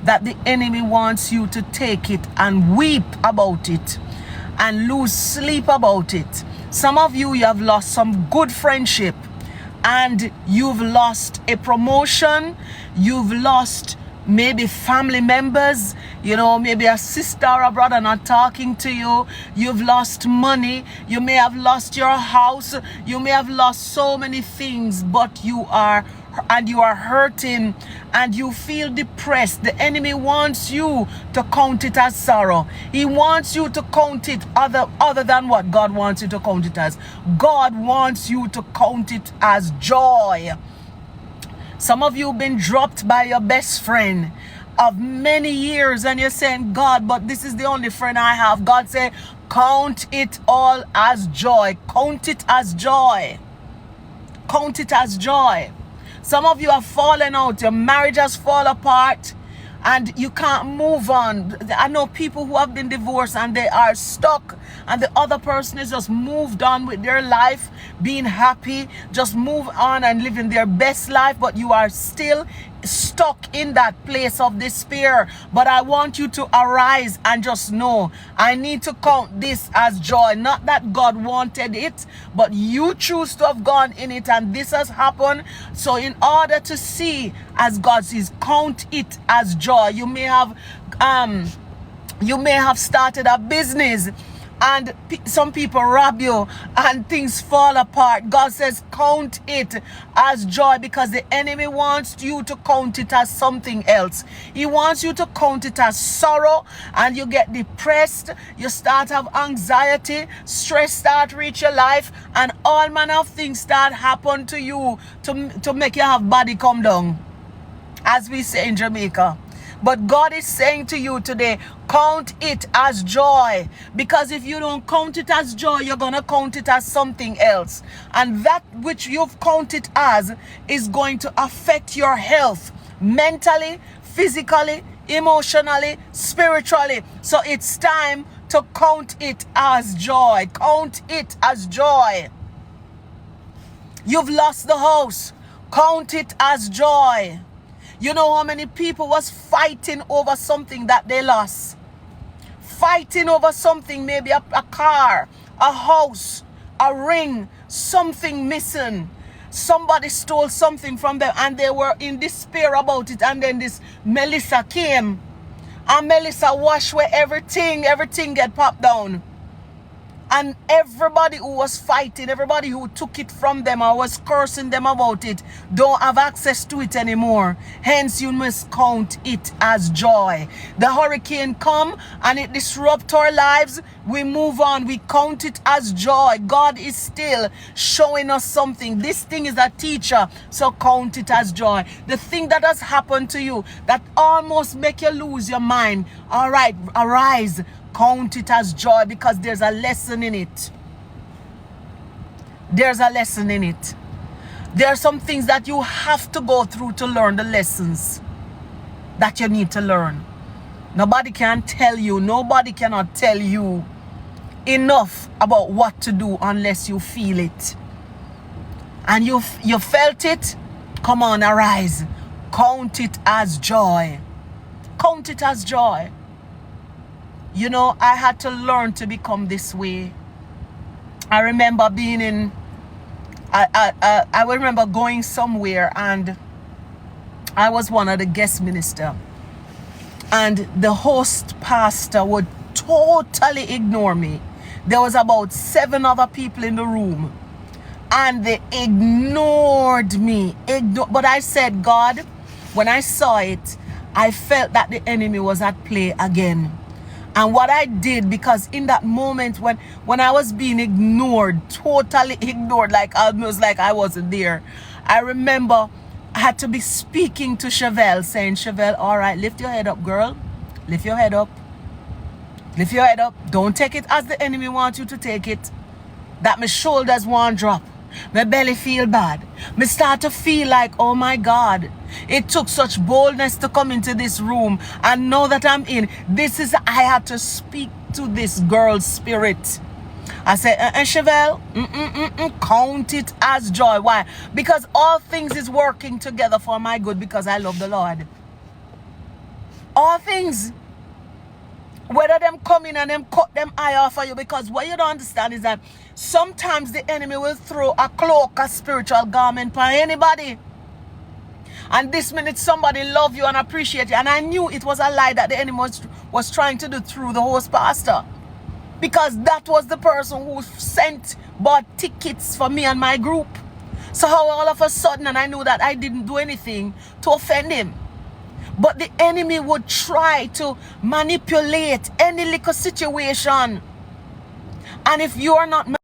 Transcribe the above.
that the enemy wants you to take it and weep about it and lose sleep about it. Some of you, you have lost some good friendship, and you've lost a promotion, you've lost maybe family members, maybe a sister or a brother not talking to you. You've lost money. You may have lost your house. You may have lost so many things, but you are hurting and you feel depressed. The enemy wants you to count it as sorrow. He wants you to count it other than what God wants you to count it as. God wants you to count it as joy. Some of you have been dropped by your best friend of many years, and you're saying, God, but this is the only friend I have. God said, count it all as joy. Count it as joy. Count it as joy. Some of you have fallen out. Your marriage has fallen apart and you can't move on. I know people who have been divorced and they are stuck, and the other person is just moved on with their life, being happy, just move on and living their best life, but you are still stuck in that place of despair. But I want you to arise and just know, I need to count this as joy. Not that God wanted it, but you choose to have gone in it and this has happened. So in order to see as God sees, count it as joy. You may have started a business and some people rob you and things fall apart. God says count it as joy, because the enemy wants you to count it as something else. He wants you to count it as sorrow, and you get depressed, you start have anxiety, stress start reach your life, and all manner of things start happen to you to make you have body come down, as we say in Jamaica. But God is saying to you today, count it as joy. Because if you don't count it as joy, you're going to count it as something else. And that which you've counted as is going to affect your health mentally, physically, emotionally, spiritually. So it's time to count it as joy. Count it as joy. You've lost the house. Count it as joy. You know how many people was fighting over something that they lost? Fighting over something, maybe a car, a house, a ring, something missing. Somebody stole something from them and they were in despair about it. And then this Melissa came. And Melissa washed away everything get popped down. And everybody who was fighting, everybody who took it from them or was cursing them about it, don't have access to it anymore. Hence, you must count it as joy. The hurricane come and it disrupt our lives. We move on. We count it as joy. God is still showing us something. This thing is a teacher, so count it as joy. The thing that has happened to you that almost make you lose your mind. All right, arise. Count it as joy, because there's a lesson in it. There's a lesson in it. There are some things that you have to go through to learn the lessons that you need to learn. Nobody can tell you, nobody cannot tell you enough about what to do unless you feel it. And you felt it. Come on, arise. Count it as joy. Count it as joy. You know, I had to learn to become this way. I remember being in, I remember going somewhere and I was one of the guest ministers. And the host pastor would totally ignore me. There was about 7 other people in the room. And they ignored me. But I said, God, when I saw it, I felt that the enemy was at play again. And what I did, because in that moment when I was being ignored, totally ignored, like almost like I wasn't there, I remember I had to be speaking to Chevelle, saying, Chevelle, all right, lift your head up, girl. Lift your head up. Lift your head up. Don't take it as the enemy wants you to take it. That my shoulders won't drop. My belly feel bad. Me start to feel like, oh my God, it took such boldness to come into this room and know that I'm in. I had to speak to this girl's spirit. I said, Chevelle, count it as joy. Why? Because all things is working together for my good, because I love the Lord. all things. Whether them come in and them cut them eye off of you, because what you don't understand is that sometimes the enemy will throw a cloak, a spiritual garment for anybody. And this minute somebody love you and appreciate you. And I knew it was a lie that the enemy was trying to do through the host pastor. Because that was the person who bought tickets for me and my group. So how all of a sudden, and I knew that I didn't do anything to offend him. But the enemy would try to manipulate any little situation. And if you are not